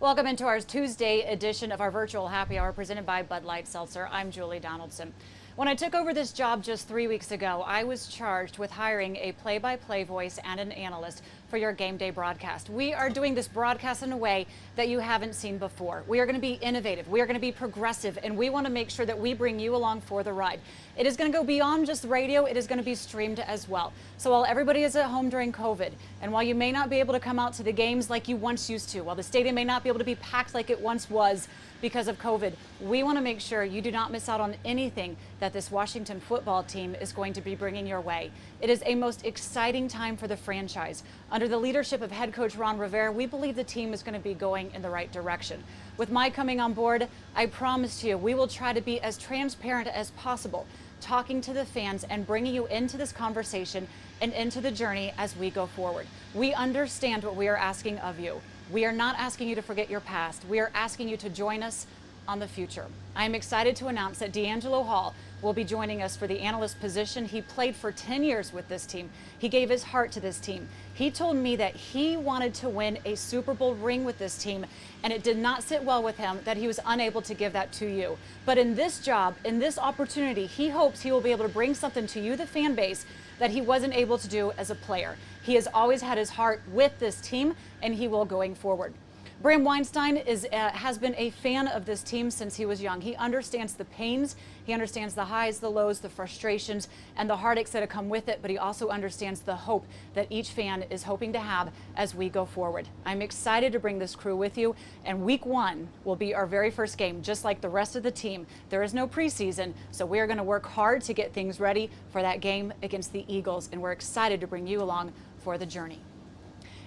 Welcome into our Tuesday edition of our virtual happy hour presented by Bud Light Seltzer. I'm Julie Donaldson. When I took over this job just 3 weeks ago, I was charged with hiring a play-by-play voice and an analyst for your game day broadcast. We are doing this broadcast in a way that you haven't seen before. We are going to be innovative. We are going to be progressive, and we want to make sure that we bring you along for the ride. It is going to go beyond just radio. It is going to be streamed as well. So while everybody is at home during COVID, and while you may not be able to come out to the games like you once used to, while the stadium may not be able to be packed like it once was because of COVID, we want to make sure you do not miss out on anything that this Washington football team is going to be bringing your way. It is a most exciting time for the franchise. Under the leadership of head coach Ron Rivera, we believe the team is going to be going in the right direction. With my coming on board, I promise you, we will try to be as transparent as possible, talking to the fans and bringing you into this conversation and into the journey as we go forward. We understand what we are asking of you. We are not asking you to forget your past. We are asking you to join us on the future. I am excited to announce that D'Angelo Hall will be joining us for the analyst position. He played for 10 years with this team. He gave his heart to this team. He told me that he wanted to win a Super Bowl ring with this team, and it did not sit well with him that he was unable to give that to you. But in this job, in this opportunity, he hopes he will be able to bring something to you, the fan base, that he wasn't able to do as a player. He has always had his heart with this team, and he will going forward. Bram Weinstein has been a fan of this team since he was young. He understands the pains, he understands the highs, the lows, the frustrations, and the heartaches that have come with it, but he also understands the hope that each fan is hoping to have as we go forward. I'm excited to bring this crew with you, and week 1 will be our very first game, just like the rest of the team. There is no preseason, so we are going to work hard to get things ready for that game against the Eagles, and we're excited to bring you along for the journey.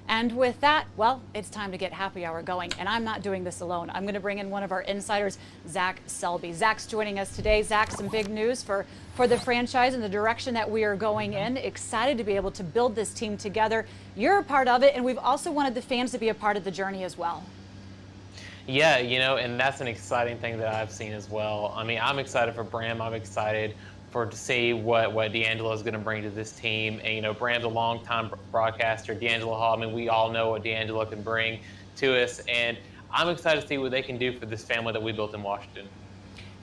And with that, well, it's time to get happy hour going. And I'm not doing this alone. I'm going to bring in one of our insiders, Zach Selby. Zach's joining us today. Zach, some big news for the franchise and the direction that we are going in. Excited to be able to build this team together. You're a part of it, and we've also wanted the fans to be a part of the journey as well. Yeah, and that's an exciting thing that I've seen as well. I mean, I'm excited for Bram. I'm excited to see what D'Angelo is going to bring to this team. And, Bram's a longtime broadcaster. D'Angelo Hall, I mean, we all know what D'Angelo can bring to us. And I'm excited to see what they can do for this family that we built in Washington.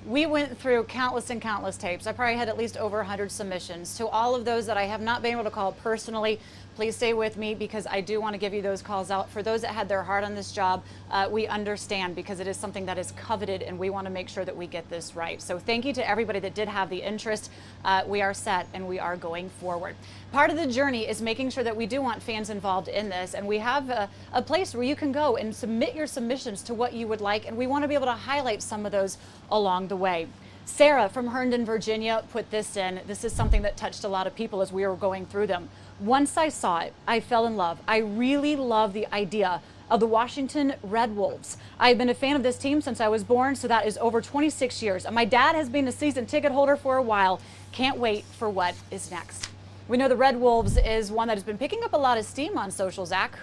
We went through countless and countless tapes. I probably had at least over 100 submissions. To all of those that I have not been able to call personally, please stay with me because I do want to give you those calls out. For those that had their heart on this job, we understand because it is something that is coveted and we want to make sure that we get this right. So thank you to everybody that did have the interest. We are set and we are going forward. Part of the journey is making sure that we do want fans involved in this, and we have a place where you can go and submit your submissions to what you would like, and we want to be able to highlight some of those along the way. Sarah from Herndon, Virginia put this in. This is something that touched a lot of people as we were going through them. Once I saw it, I fell in love. I really love the idea of the Washington Red Wolves. I've been a fan of this team since I was born, so that is over 26 years. And my dad has been a season ticket holder for a while. Can't wait for what is next. We know the Red Wolves is one that has been picking up a lot of steam on social, Zach.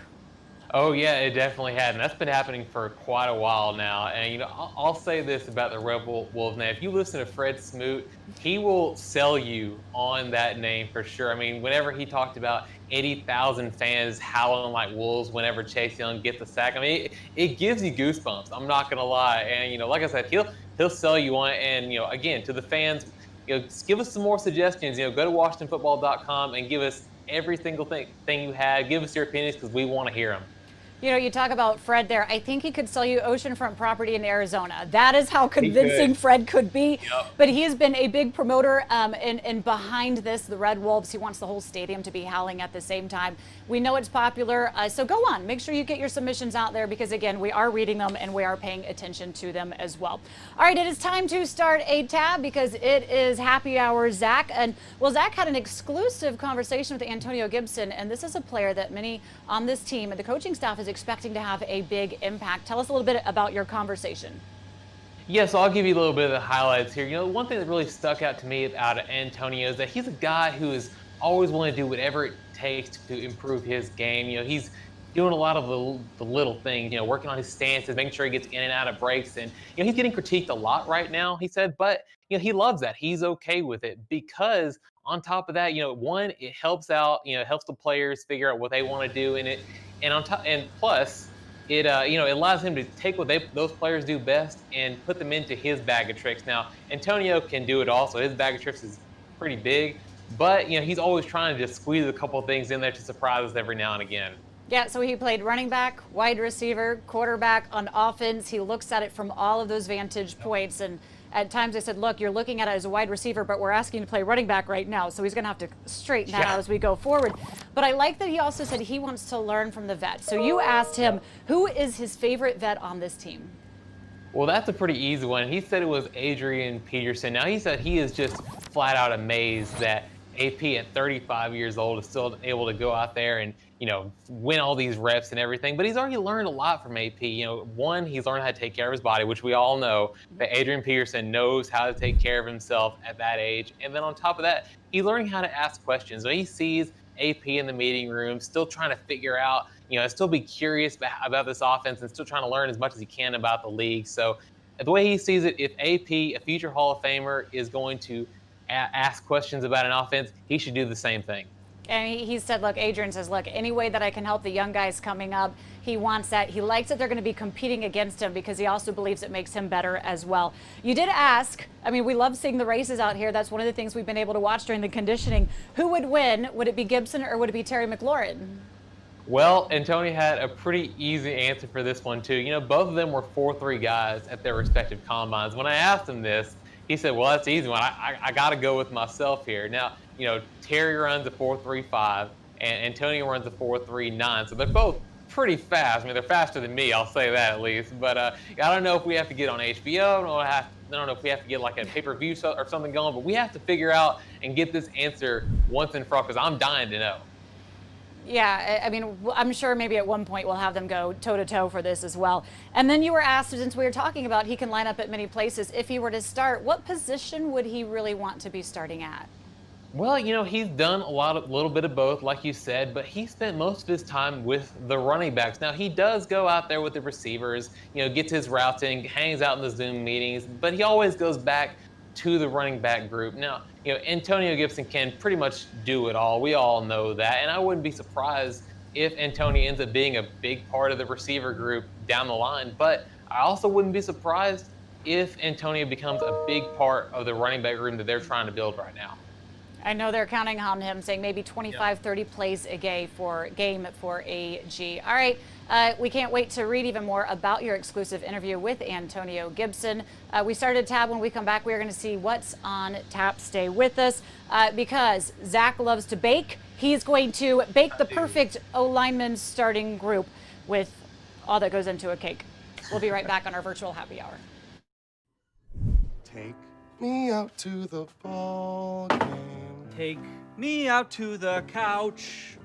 Oh, yeah, it definitely had. And that's been happening for quite a while now. And, I'll say this about the Red Wolves. Now, if you listen to Fred Smoot, he will sell you on that name for sure. I mean, whenever he talked about 80,000 fans howling like wolves whenever Chase Young gets the sack, I mean, it gives you goosebumps. I'm not going to lie. And, like I said, he'll sell you on it. And, again, to the fans, give us some more suggestions. Go to WashingtonFootball.com and give us every single thing you have. Give us your opinions because we want to hear them. You talk about Fred there. I think he could sell you oceanfront property in Arizona. That is how convincing Fred could be. Yep. But he has been a big promoter and behind this, the Red Wolves. He wants the whole stadium to be howling at the same time. We know it's popular. So go on. Make sure you get your submissions out there because, again, we are reading them and we are paying attention to them as well. All right, it is time to start a tab because it is happy hour, Zach. And, well, Zach had an exclusive conversation with Antonio Gibson, and this is a player that many on this team and the coaching staff is expecting to have a big impact. Tell us a little bit about your conversation. Yeah, so I'll give you a little bit of the highlights here. One thing that really stuck out to me out of Antonio is that he's a guy who is always willing to do whatever it takes to improve his game. He's doing a lot of the little things, working on his stances, making sure he gets in and out of breaks. And, he's getting critiqued a lot right now, he said, but, he loves that. He's okay with it because on top of that, one, it helps out, helps the players figure out what they want to do in it. And plus, it allows him to take what those players do best and put them into his bag of tricks. Now, Antonio can do it also. His bag of tricks is pretty big, but he's always trying to just squeeze a couple of things in there to surprise us every now and again. Yeah, so he played running back, wide receiver, quarterback on offense. He looks at it from all of those vantage points. And at times I said, look, you're looking at it as a wide receiver, but we're asking to play running back right now. So he's going to have to straighten that out as we go forward. But I like that he also said he wants to learn from the vets. So you asked him, who is his favorite vet on this team? Well, that's a pretty easy one. He said it was Adrian Peterson. Now, he said he is just flat out amazed that AP at 35 years old is still able to go out there and, win all these reps and everything. But he's already learned a lot from AP. One, he's learned how to take care of his body, which we all know that Adrian Peterson knows how to take care of himself at that age. And then on top of that, he's learning how to ask questions. When he sees AP in the meeting room, still trying to figure out, still be curious about this offense and still trying to learn as much as he can about the league. So the way he sees it, if AP, a future Hall of Famer, is going to ask questions about an offense, he should do the same thing. And he said, look, Adrian says, look, any way that I can help the young guys coming up, he wants that. He likes that they're going to be competing against him because he also believes it makes him better as well. You did ask, we love seeing the races out here. That's one of the things we've been able to watch during the conditioning. Who would win? Would it be Gibson or would it be Terry McLaurin? Well, and Tony had a pretty easy answer for this one, too. Both of them were 4.3 guys at their respective combines. When I asked him this, he said, well, that's an easy one. I got to go with myself here. Now, Terry runs a 4.35 and Antonio runs a 4.39. So they're both pretty fast. They're faster than me, I'll say that at least. But I don't know if we have to get on HBO. I don't know if we have to get like a pay-per-view or something going. But we have to figure out and get this answer once and for all because I'm dying to know. Yeah, I'm sure maybe at one point we'll have them go toe-to-toe for this as well. And then you were asked, since we were talking about he can line up at many places, if he were to start, what position would he really want to be starting at? Well, he's done a little bit of both, like you said, but he spent most of his time with the running backs. Now, he does go out there with the receivers, gets his routes in, hangs out in the Zoom meetings, but he always goes back to the running back group. Now, Antonio Gibson can pretty much do it all. We all know that, and I wouldn't be surprised if Antonio ends up being a big part of the receiver group down the line, but I also wouldn't be surprised if Antonio becomes a big part of the running back room that they're trying to build right now. I know they're counting on him, saying maybe 25, 30 plays a game for AG. All right, we can't wait to read even more about your exclusive interview with Antonio Gibson. We started a tab. When we come back, we're going to see what's on tap. Stay with us because Zach loves to bake. He's going to bake the perfect O-lineman starting group with all that goes into a cake. We'll be right back on our virtual happy hour. Take me out to the ball game. Take me out to the couch.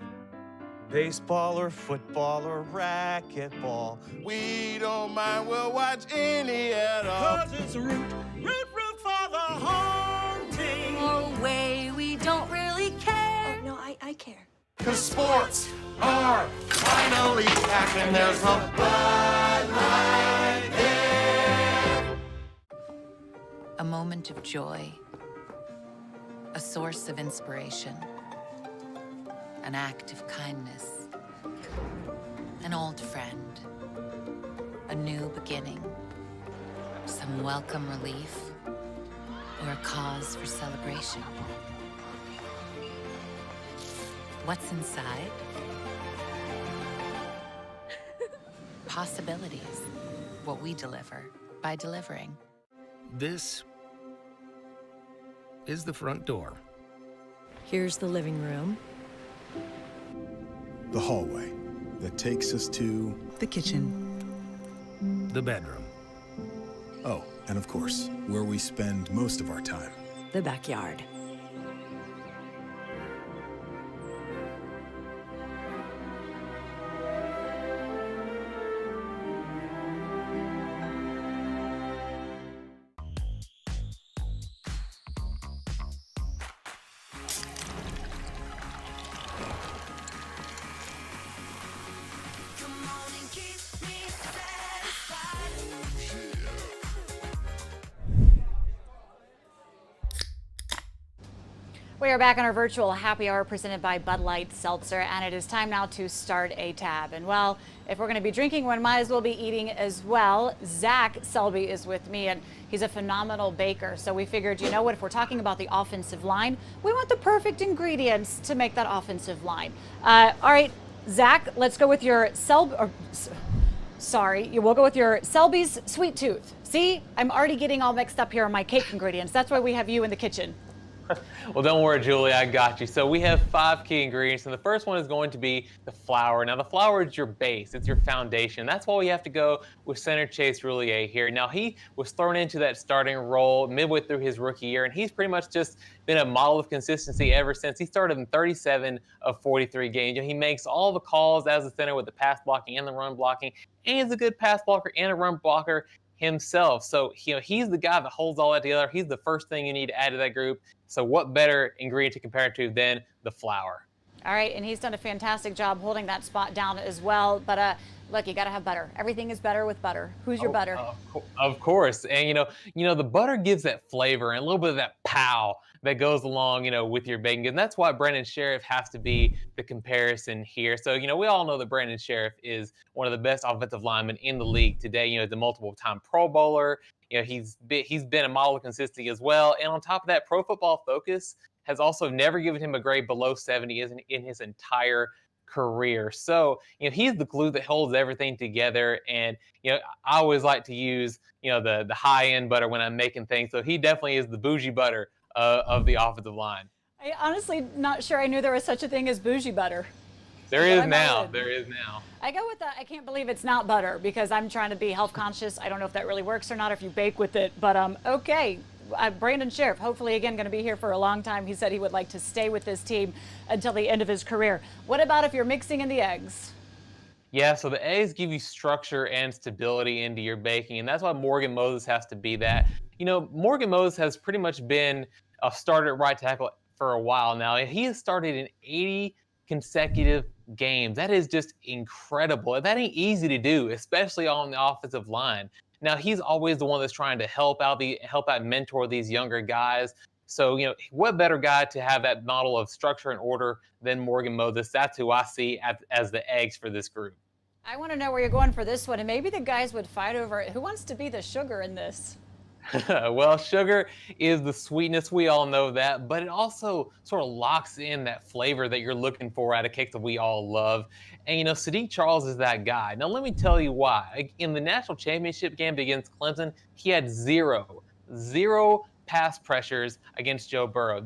Baseball or football or racquetball. We don't mind, we'll watch any at all. 'Cause it's root for the home team. Oh, way, we don't really care. Oh, no, I care. 'Cause sports are finally back and there's a Bud Light there. A moment of joy, a source of inspiration, an act of kindness, an old friend, a new beginning, some welcome relief, or a cause for celebration. What's inside? Possibilities. What we deliver by delivering. This is the front door. Here's the living room. The hallway that takes us to the kitchen. The bedroom. Oh, and of course, where we spend most of our time. The backyard. We are back on our virtual happy hour presented by Bud Light Seltzer, and it is time now to start a tab. And well, if we're going to be drinking one, might as well be eating as well. Zach Selby is with me, and he's a phenomenal baker. So we figured, you know what, if we're talking about the offensive line, we want the perfect ingredients to make that offensive line. All right, Zach, let's go with your we'll go with your Selby's Sweet Tooth. See, I'm already getting all mixed up here on my cake ingredients. That's why we have you in the kitchen. Well, don't worry, Julie, I got you. So we have 5 key ingredients, and the first one is going to be the flour. Now, the flour is your base. It's your foundation. That's why we have to go with center Chase Roulier here. Now, he was thrown into that starting role midway through his rookie year, and he's pretty much just been a model of consistency ever since. He started in 37 of 43 games. He makes all the calls as a center with the pass blocking and the run blocking, and he's a good pass blocker and a run blocker himself. So he's the guy that holds all that together. He's the first thing you need to add to that group. So what better ingredient to compare it to than the flour? All right, and he's done a fantastic job holding that spot down as well. But look, you got to have butter. Everything is better with butter. Who's your butter? Of course. And the butter gives that flavor and a little bit of that pow that goes along, with your bacon. And that's why Brandon Sheriff has to be the comparison here. So, we all know that Brandon Sheriff is one of the best offensive linemen in the league today. He's a multiple-time Pro Bowler. He's been a model of consistency as well. And on top of that, Pro Football Focus has also never given him a grade below 70 in his entire career. So, he's the glue that holds everything together. And, I always like to use, the high-end butter when I'm making things. So he definitely is the bougie butter of the offensive line. I honestly not sure I knew there was such a thing as bougie butter. There is now. I go with that. I can't believe it's not butter because I'm trying to be health conscious. I don't know if that really works or not if you bake with it, but okay. Brandon Sheriff, hopefully again going to be here for a long time. He said he would like to stay with this team until the end of his career. What about if you're mixing in the eggs? Yeah, so the eggs give you structure and stability into your baking, and that's why Morgan Moses has to be that. Morgan Moses has pretty much been a starter at right tackle for a while now. He has started in 80 consecutive games. That is just incredible. That ain't easy to do, especially on the offensive line. Now, he's always the one that's trying to help out and mentor these younger guys. So, what better guy to have that model of structure and order than Morgan Moses? That's who I see as the eggs for this group. I want to know where you're going for this one, and maybe the guys would fight over it. Who wants to be the sugar in this? Well, sugar is the sweetness. We all know that, but it also sort of locks in that flavor that you're looking for out of cakes that we all love. And, Sadiq Charles is that guy. Now, let me tell you why. In the national championship game against Clemson, he had zero pass pressures against Joe Burrow.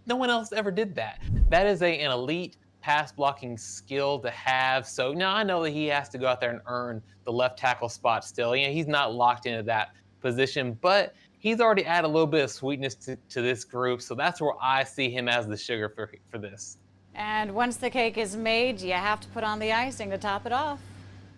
No one else ever did that. That is an elite pass blocking skill to have. So now I know that he has to go out there and earn the left tackle spot still. He's not locked into that position, but he's already added a little bit of sweetness to this group. So that's where I see him as the sugar for this. And once the cake is made, you have to put on the icing to top it off.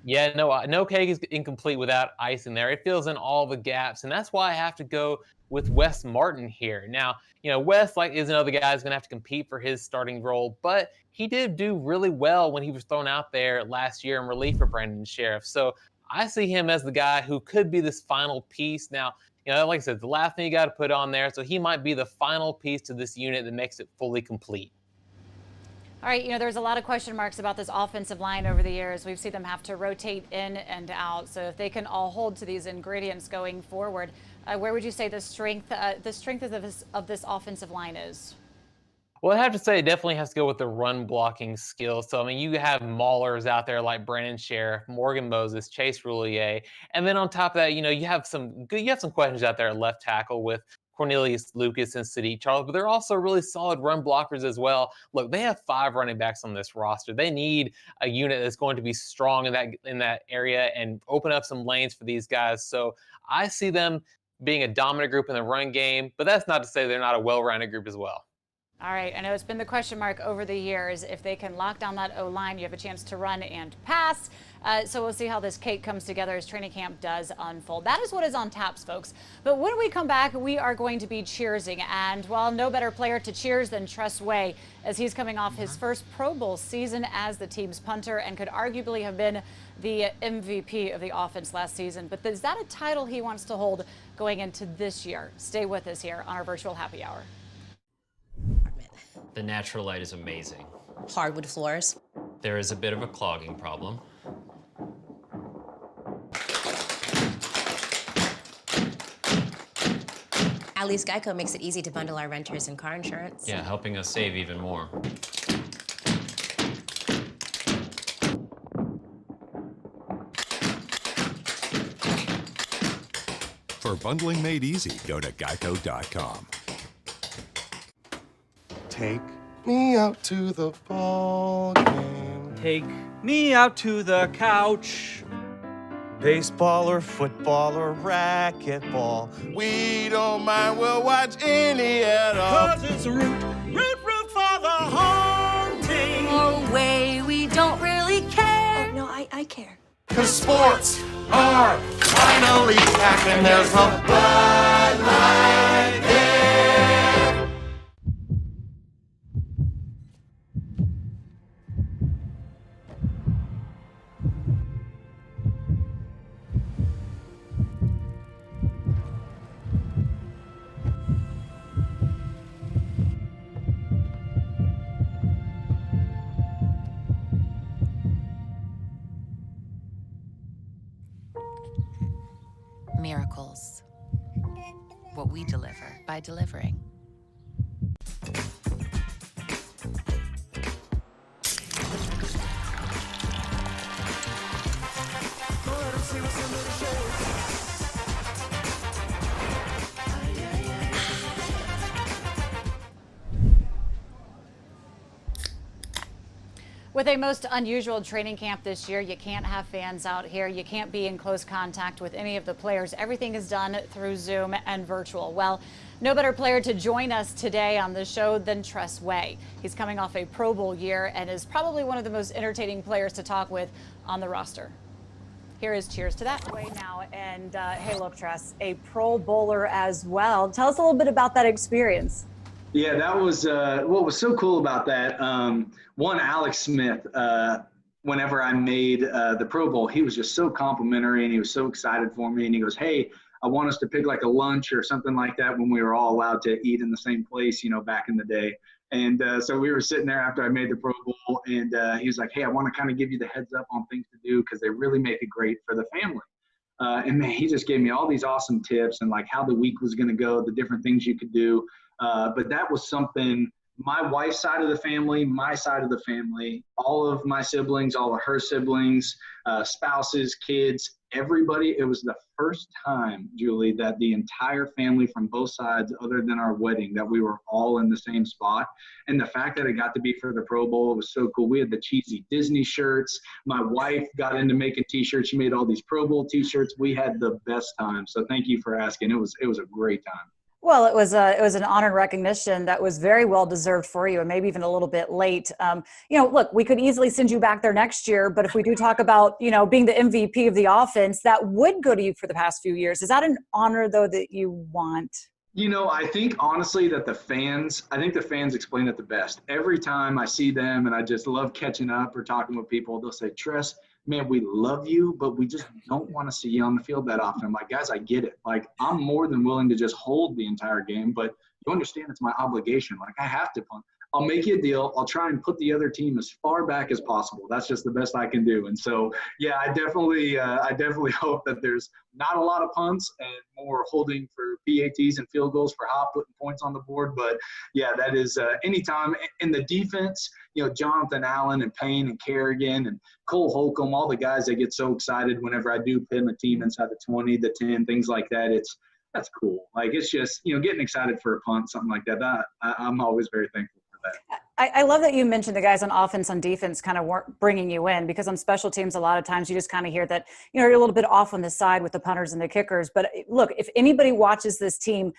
Yeah, no cake is incomplete without icing there. It fills in all the gaps, and that's why I have to go with Wes Martin here. Now, Wes is another guy who's going to have to compete for his starting role, but he did do really well when he was thrown out there last year in relief for Brandon Sheriff. So I see him as the guy who could be this final piece. Now, like I said, the last thing you got to put on there, so he might be the final piece to this unit that makes it fully complete. All right, there's a lot of question marks about this offensive line over the years. We've seen them have to rotate in and out. So if they can all hold to these ingredients going forward, where would you say the strength of this offensive line is? Well, I have to say it definitely has to go with the run blocking skills. So, you have maulers out there like Brandon Sheriff, Morgan Moses, Chase Roulier. And then on top of that, you have some questions out there at left tackle with Cornelius Lucas and Sadiq Charles, but they're also really solid run blockers as well. Look, they have 5 running backs on this roster. They need a unit that's going to be strong in that area and open up some lanes for these guys. So I see them being a dominant group in the run game, but that's not to say they're not a well-rounded group as well. All right, I know it's been the question mark over the years. If they can lock down that O-line, you have a chance to run and pass. So we'll see how this cake comes together as training camp does unfold. That is what is on taps, folks. But when we come back, we are going to be cheersing. And, well, no better player to cheers than Tress Way, as he's coming off his first Pro Bowl season as the team's punter and could arguably have been the MVP of the offense last season. But is that a title he wants to hold going into this year? Stay with us here on our virtual happy hour. The natural light is amazing. Hardwood floors. There is a bit of a clogging problem. At least Geico makes it easy to bundle our renters and car insurance. Yeah, helping us save even more. For bundling made easy, go to geico.com. Take me out to the ball game. Take me out to the couch. Baseball or football or racquetball, we don't mind, we'll watch any at all. 'Cause it's root for the home team. Oh, way, we don't really care. Oh, no, I care. 'Cause sports are finally back and there's a Bud Light there. Miracles. What we deliver by delivering. With a most unusual training camp this year, you can't have fans out here. You can't be in close contact with any of the players. Everything is done through Zoom and virtual. Well, no better player to join us today on the show than Tress Way. He's coming off a Pro Bowl year and is probably one of the most entertaining players to talk with on the roster. Here is cheers to that. Way now, and hey, look, Tress, a Pro Bowler as well. Tell us a little bit about that experience. Yeah, that was what was so cool about that. One, Alex Smith, whenever I made the Pro Bowl, he was just so complimentary and he was so excited for me. And he goes, "Hey, I want us to pick like a lunch or something like that when we were all allowed to eat in the same place, you know, back in the day." And so we were sitting there after I made the Pro Bowl, and he was like, "Hey, I want to kind of give you the heads up on things to do because they really make it great for the family." And man, he just gave me all these awesome tips and like how the week was going to go, the different things you could do. But that was something, my wife's side of the family, my side of the family, all of my siblings, all of her siblings, spouses, kids, everybody. It was the first time, Julie, that the entire family from both sides, other than our wedding, that we were all in the same spot. And the fact that it got to be for the Pro Bowl, it was so cool. We had the cheesy Disney shirts. My wife got into making T-shirts. She made all these Pro Bowl T-shirts. We had the best time. So thank you for asking. It was a great time. Well, it was an honor and recognition that was very well deserved for you, and maybe even a little bit late. You know, look, we could easily send you back there next year, but if we do talk about, you know, being the MVP of the offense, that would go to you for the past few years. Is that an honor, though, that you want? You know, I think honestly that the fans explain it the best. Every time I see them, and I just love catching up or talking with people, they'll say, "Tress, man, we love you, but we just don't want to see you on the field that often." I'm like, "Guys, I get it. Like, I'm more than willing to just hold the entire game, but you understand it's my obligation. Like, I have to punt. I'll make you a deal. I'll try and put the other team as far back as possible. That's just the best I can do." And so, yeah, I definitely hope that there's not a lot of punts and more holding for PATs and field goals for Hop, putting points on the board. But yeah, that is anytime in the defense. You know, Jonathan Allen and Payne and Kerrigan and Cole Holcomb, all the guys that get so excited whenever I do pin a team inside the 20, the 10, things like that. That's cool. Like, it's just, you know, getting excited for a punt, something like that. I'm always very thankful for that. I love that you mentioned the guys on offense, on defense kind of weren't bringing you in, because on special teams, a lot of times you just kind of hear that, you know, you're a little bit off on the side with the punters and the kickers. But look, if anybody watches this team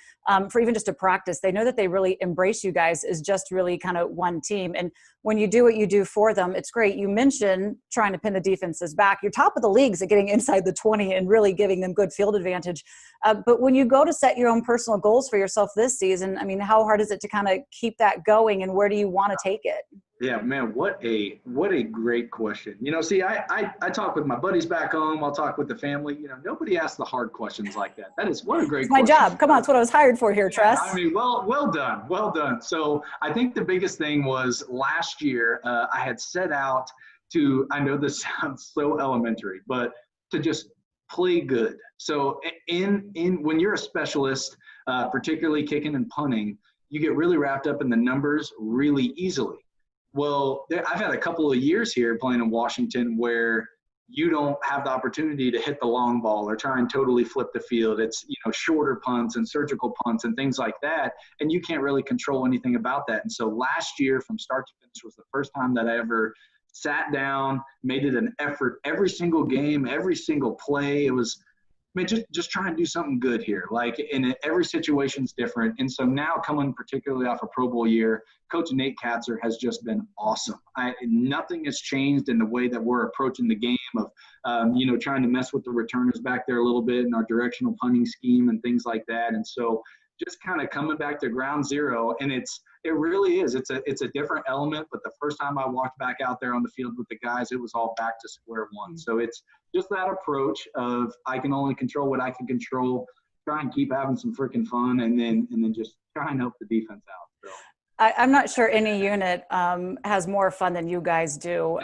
for even just a practice, they know that they really embrace you guys as just really kind of one team. And when you do what you do for them, it's great. You mentioned trying to pin the defenses back. You're top of the leagues at getting inside the 20 and really giving them good field advantage. But when you go to set your own personal goals for yourself this season, I mean, how hard is it to kind of keep that going, and where do you want to take it? Yeah, man, what a great question. See, I talk with my buddies back home. I'll talk with the family. Nobody asks the hard questions like that. That is what a great It's my question. job. Come on, it's what I was hired for here, Tress. I mean, well done, well done. So I think the biggest thing was last year I had set out to. I know this sounds so elementary, but to just play good. So in when you're a specialist, particularly kicking and punting, you get really wrapped up in the numbers really easily. Well, I've had a couple of years here playing in Washington where you don't have the opportunity to hit the long ball or try and totally flip the field. It's, shorter punts and surgical punts and things like that. And you can't really control anything about that. And so last year from start to finish was the first time that I ever sat down, made it an effort every single game, every single play. It was, just try and do something good here. Like, and every situation's different. And so now coming particularly off a Pro Bowl year, Coach Nate Katzer has just been awesome. Nothing has changed in the way that we're approaching the game of, trying to mess with the returners back there a little bit in our directional punting scheme and things like that. And so just kind of coming back to ground zero. And it really is. It's a different element. But the first time I walked back out there on the field with the guys, it was all back to square one. So it's just that approach of I can only control what I can control, try and keep having some freaking fun, and then just try and help the defense out. So. I'm not sure any unit has more fun than you guys do.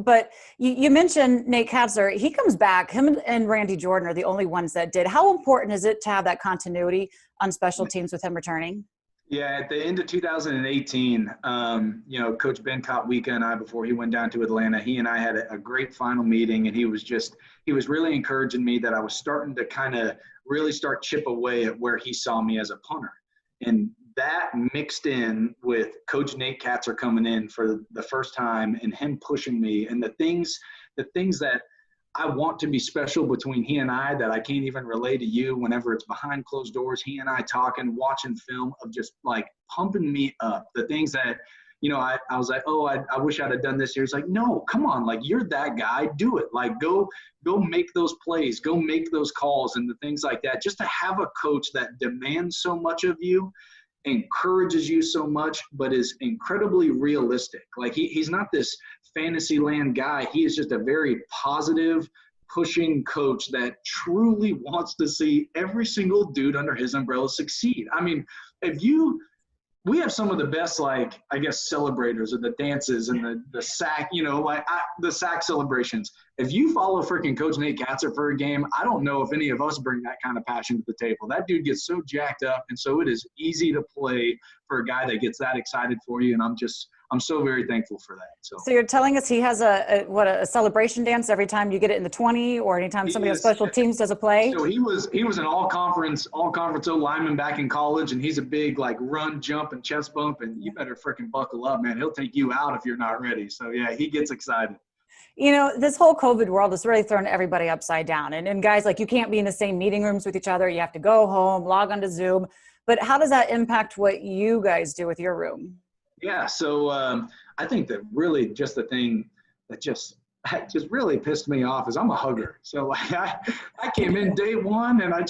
But you mentioned Nate Katzer. He comes back. Him and Randy Jordan are the only ones that did. How important is it to have that continuity on special teams with him returning? Yeah, at the end of 2018, Coach Ben Kotwika and I, before he went down to Atlanta, he and I had a great final meeting, and he was really encouraging me that I was starting to kind of really start chip away at where he saw me as a punter. And that mixed in with Coach Nate Katzer coming in for the first time and him pushing me and the things that I want to be special between he and I that I can't even relay to you whenever it's behind closed doors, he and I talking, watching film of just like pumping me up. The things that, I was like, oh, I wish I'd have done this here. He's like, no, come on. Like, you're that guy. Do it. Like, go make those plays, go make those calls and the things like that. Just to have a coach that demands so much of you, encourages you so much, but is incredibly realistic. Like he's not this fantasy land guy. He is just a very positive, pushing coach that truly wants to see every single dude under his umbrella succeed. I mean, we have some of the best, celebrators or the dances and the sack, the sack celebrations. If you follow freaking Coach Nate Katzer for a game, I don't know if any of us bring that kind of passion to the table. That dude gets so jacked up, and so it is easy to play for a guy that gets that excited for you, and I'm so very thankful for that. So you're telling us he has a celebration dance every time you get it in the 20, or anytime somebody on special teams does a play? So he was an all conference O lineman back in college, and he's a big run, jump, and chest bump, and you better freaking buckle up, man. He'll take you out if you're not ready. So yeah, he gets excited. This whole COVID world has really thrown everybody upside down. And guys, you can't be in the same meeting rooms with each other. You have to go home, log onto Zoom. But how does that impact what you guys do with your room? Yeah, so I think that really just the thing that just really pissed me off is I'm a hugger. So I came in day one and I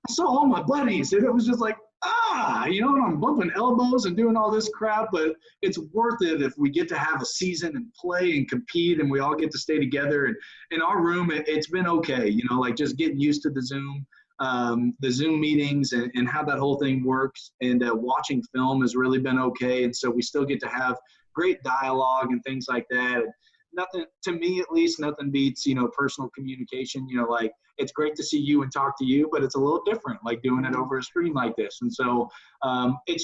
saw all my buddies and it was just like, and I'm bumping elbows and doing all this crap, but it's worth it if we get to have a season and play and compete and we all get to stay together. And in our room, it's been okay, just getting used to the Zoom meetings and how that whole thing works. And watching film has really been okay. And so we still get to have great dialogue and things like that. Nothing, to me at least, nothing beats, personal communication. It's great to see you and talk to you, but it's a little different, doing it over a screen like this. And so it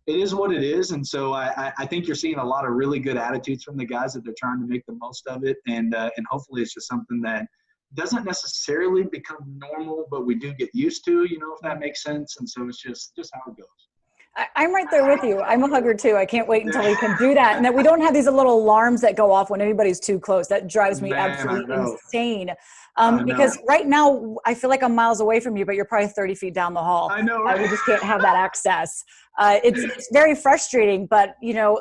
is what it is. And so I think you're seeing a lot of really good attitudes from the guys that they're trying to make the most of it. And hopefully it's just something that doesn't necessarily become normal, but we do get used to, if that makes sense. And so it's just how it goes. I'm right there with you. I'm a hugger too. I can't wait until we can do that. And that we don't have these little alarms that go off when anybody's too close. That drives me absolutely insane. Because right now I feel like I'm miles away from you, but you're probably 30 feet down the hall. I know, right? We just can't have that access. It's very frustrating, but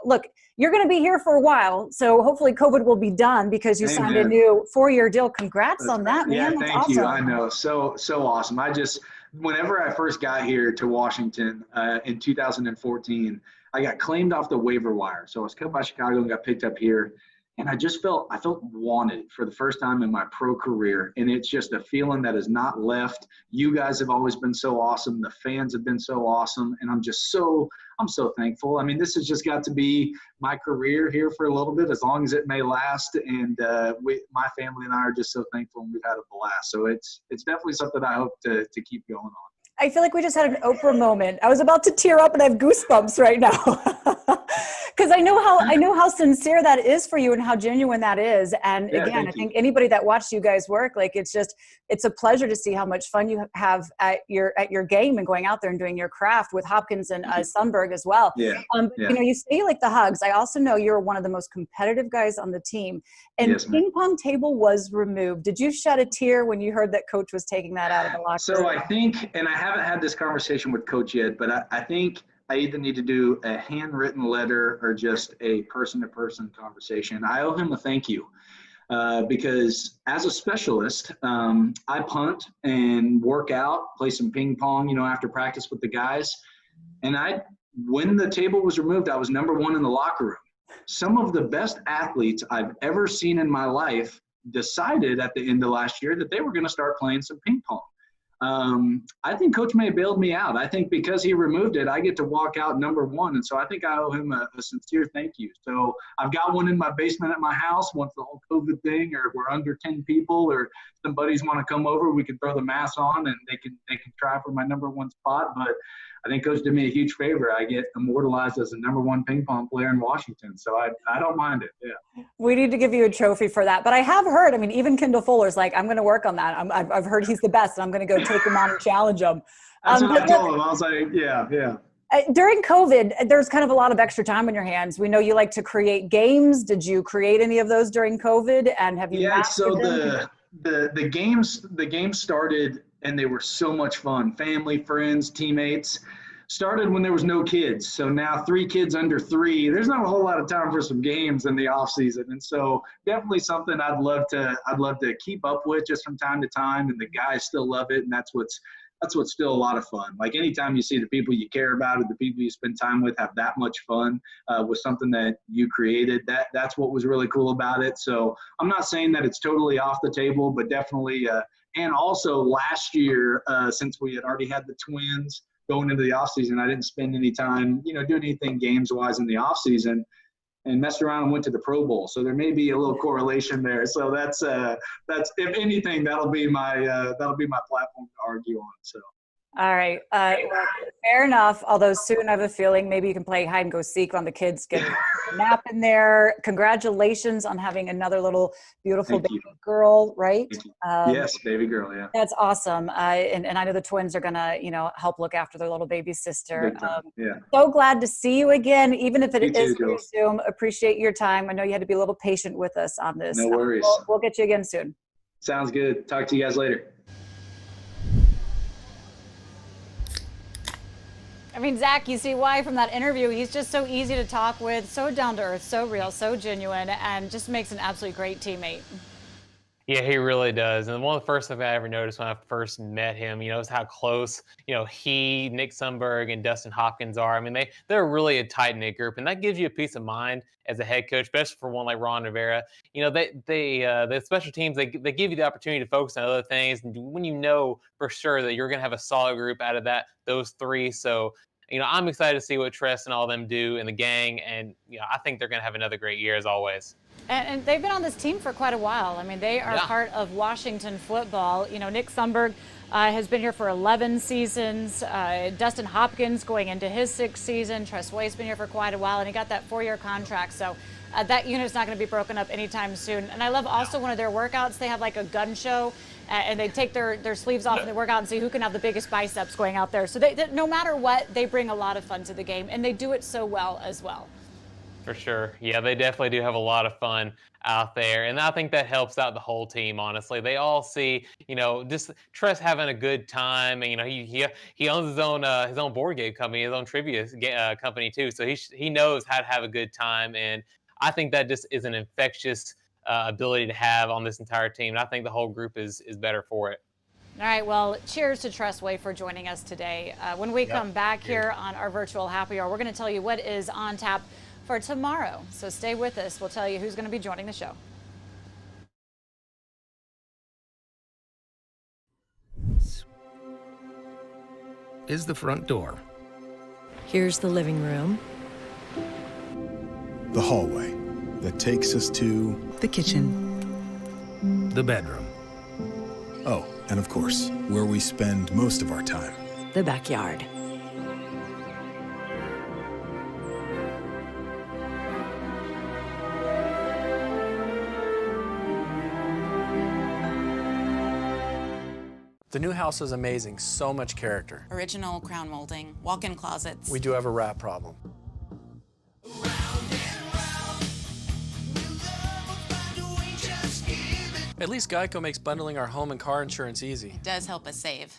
look, you're going to be here for a while. So hopefully COVID will be done because you signed a new 4-year deal. Congrats on that, man. Yeah, That's thank awesome. you. I know. So awesome. Whenever I first got here to Washington in 2014, I got claimed off the waiver wire. So I was cut by Chicago and got picked up here. And I felt wanted for the first time in my pro career. And it's just a feeling that has not left. You guys have always been so awesome. The fans have been so awesome. And I'm so thankful. I mean, this has just got to be my career here for a little bit, as long as it may last. And my family and I are just so thankful, and we've had a blast. So it's definitely something I hope to keep going on. I feel like we just had an Oprah moment. I was about to tear up and I have goosebumps right now. Because I know how sincere that is for you and how genuine that is. And Yeah, again, I think anybody that watched you guys work, like it's a pleasure to see how much fun you have at your game and going out there and doing your craft with Hopkins and Sundberg as well. Yeah. You know, you say like the hugs. I also know you're one of the most competitive guys on the team. And Yes, ping pong table was removed. Did you shed a tear when you heard that coach was taking that out of the locker room? So I think, and I haven't had this conversation with Coach yet, but I think I either need to do a handwritten letter or just a person-to-person conversation. I owe him a thank you because as a specialist, I punt and work out, play some ping pong, you know, after practice with the guys. And when the table was removed, I was number 1 in the locker room. Some of the best athletes I've ever seen in my life decided at the end of last year that they were going to start playing some ping pong. I think Coach may have bailed me out. I think because he removed it, I get to walk out number 1. And so I think I owe him a sincere thank you. So I've got one in my basement at my house. Once the whole COVID thing, or we're under 10 people, or some buddies want to come over, we can throw the mask on and they can try for my number 1 spot. But I think Coach did me a huge favor. I get immortalized as the number 1 ping pong player in Washington. So I don't mind it. Yeah. We need to give you a trophy for that. But I have heard, I mean, even Kendall Fuller's like, I'm going to work on that. I've heard he's the best, and I'm going to go take him on and challenge him. That's what I told him. I was like, yeah. During COVID, there's kind of a lot of extra time on your hands. We know you like to create games. Did you create any of those during COVID? And have you? Yeah. So the games started, and they were so much fun. Family, friends, teammates. Started when there was no kids. So now 3 kids under 3, there's not a whole lot of time for some games in the off season. And so definitely something I'd love to keep up with just from time to time. And the guys still love it. And that's what's still a lot of fun. Like anytime you see the people you care about or the people you spend time with have that much fun with something that you created, that's what was really cool about it. So I'm not saying that it's totally off the table, but definitely, and also last year, since we had already had the twins going into the off season, I didn't spend any time, you know, doing anything games wise in the off season, and messed around and went to the Pro Bowl. So there may be a little correlation there. So that's if anything, that'll be my platform to argue on. So. All right. Fair enough. Although soon I have a feeling maybe you can play hide and go seek on the kids, get a nap in there. Congratulations on having another little beautiful baby girl, right? Yes, baby girl. Yeah. That's awesome. And I know the twins are going to, you know, help look after their little baby sister. Yeah. So glad to see you again, even if it is through Zoom. Appreciate your time. I know you had to be a little patient with us on this. No worries. We'll get you again soon. Sounds good. Talk to you guys later. I mean, Zach, you see why from that interview. He's just so easy to talk with, so down to earth, so real, so genuine, and just makes an absolutely great teammate. Yeah, he really does. And one of the first things I ever noticed when I first met him, you know, is how close, you know, he, Nick Sundberg, and Dustin Hopkins are. I mean, they're really a tight-knit group, and that gives you a peace of mind as a head coach, especially for one like Ron Rivera. You know, the special teams, they give you the opportunity to focus on other things, and when you know for sure that you're going to have a solid group out of those 3. So, you know, I'm excited to see what Tress and all them do in the gang, and, you know, I think they're going to have another great year as always. And they've been on this team for quite a while. I mean, they are part of Washington football. You know, Nick Sundberg has been here for 11 seasons. Dustin Hopkins going into his 6th season. Tress Way's been here for quite a while, and he got that 4-year contract. So that unit's not going to be broken up anytime soon. And I love also one of their workouts. They have like a gun show, and they take their sleeves off and they work out and see who can have the biggest biceps going out there. So they no matter what, they bring a lot of fun to the game, and they do it so well as well. For sure. Yeah, they definitely do have a lot of fun out there. And I think that helps out the whole team, honestly. They all see, just Tress having a good time. And, he owns his own board game company, his own trivia company, too. So he knows how to have a good time. And I think that just is an infectious ability to have on this entire team. And I think the whole group is better for it. All right, well, cheers to Tressway for joining us today. When we come back here on our virtual happy hour, we're going to tell you what is on tap for tomorrow. So stay with us. We'll tell you who's going to be joining the show. Is the front door. Here's the living room. The hallway that takes us to The kitchen. The bedroom. Oh, and of course, where we spend most of our time. The backyard. The new house is amazing, so much character. Original crown molding, walk-in closets. We do have a rat problem. At least Geico makes bundling our home and car insurance easy. It does help us save.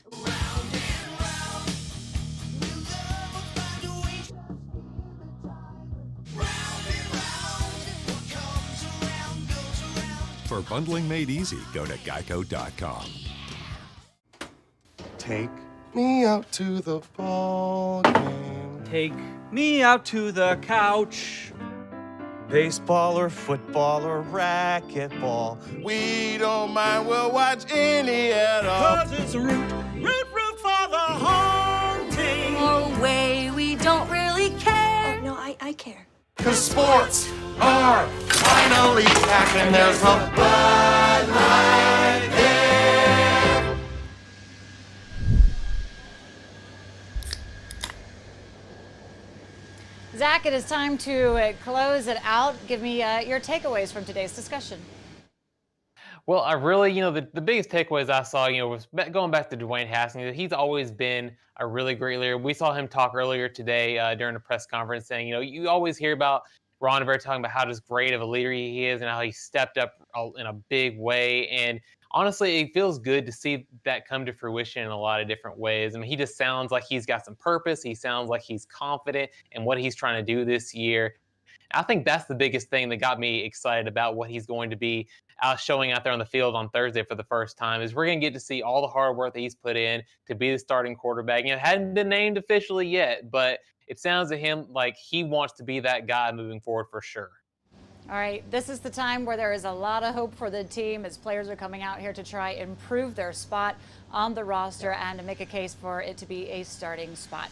For bundling made easy, go to geico.com. Take me out to the ball game. Take me out to the couch. Baseball or football or racquetball. We don't mind, we'll watch any at all. 'Cause it's root for the home team. Oh, way, we don't really care. Oh, no, I care. 'Cause sports are finally back and there's a Bud Light there. Zach, it is time to close it out. Give me your takeaways from today's discussion. Well, I really, the biggest takeaways I saw, was going back to Dwayne Haskins. He's always been a really great leader. We saw him talk earlier today during a press conference saying, you always hear about Ron Rivera talking about how just great of a leader he is and how he stepped up in a big way. And honestly, it feels good to see that come to fruition in a lot of different ways. I mean, he just sounds like he's got some purpose. He sounds like he's confident in what he's trying to do this year. I think that's the biggest thing that got me excited about what he's going to be showing out there on the field on Thursday for the first time is we're going to get to see all the hard work that he's put in to be the starting quarterback. It hadn't been named officially yet, but it sounds to him like he wants to be that guy moving forward for sure. All right, this is the time where there is a lot of hope for the team as players are coming out here to try and improve their spot on the roster and to make a case for it to be a starting spot.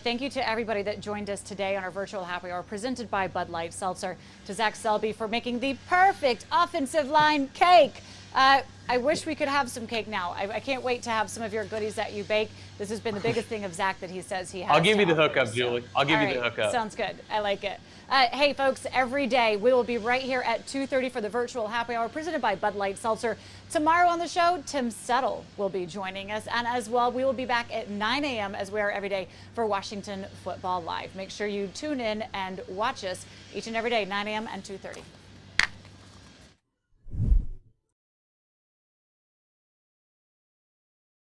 Thank you to everybody that joined us today on our virtual happy hour presented by Bud Light Seltzer, to Zach Selby for making the perfect offensive line cake. I wish we could have some cake now. I can't wait to have some of your goodies that you bake. This has been the biggest thing of Zach that he says he has. I'll give you the offer, hookup, Julie. I'll give you the hookup. Sounds good. I like it. Hey, folks, every day we will be right here at 2:30 for the virtual happy hour presented by Bud Light Seltzer. Tomorrow on the show, Tim Settle will be joining us. And as well, we will be back at 9 a.m. as we are every day for Washington Football Live. Make sure you tune in and watch us each and every day, 9 a.m. and 2:30.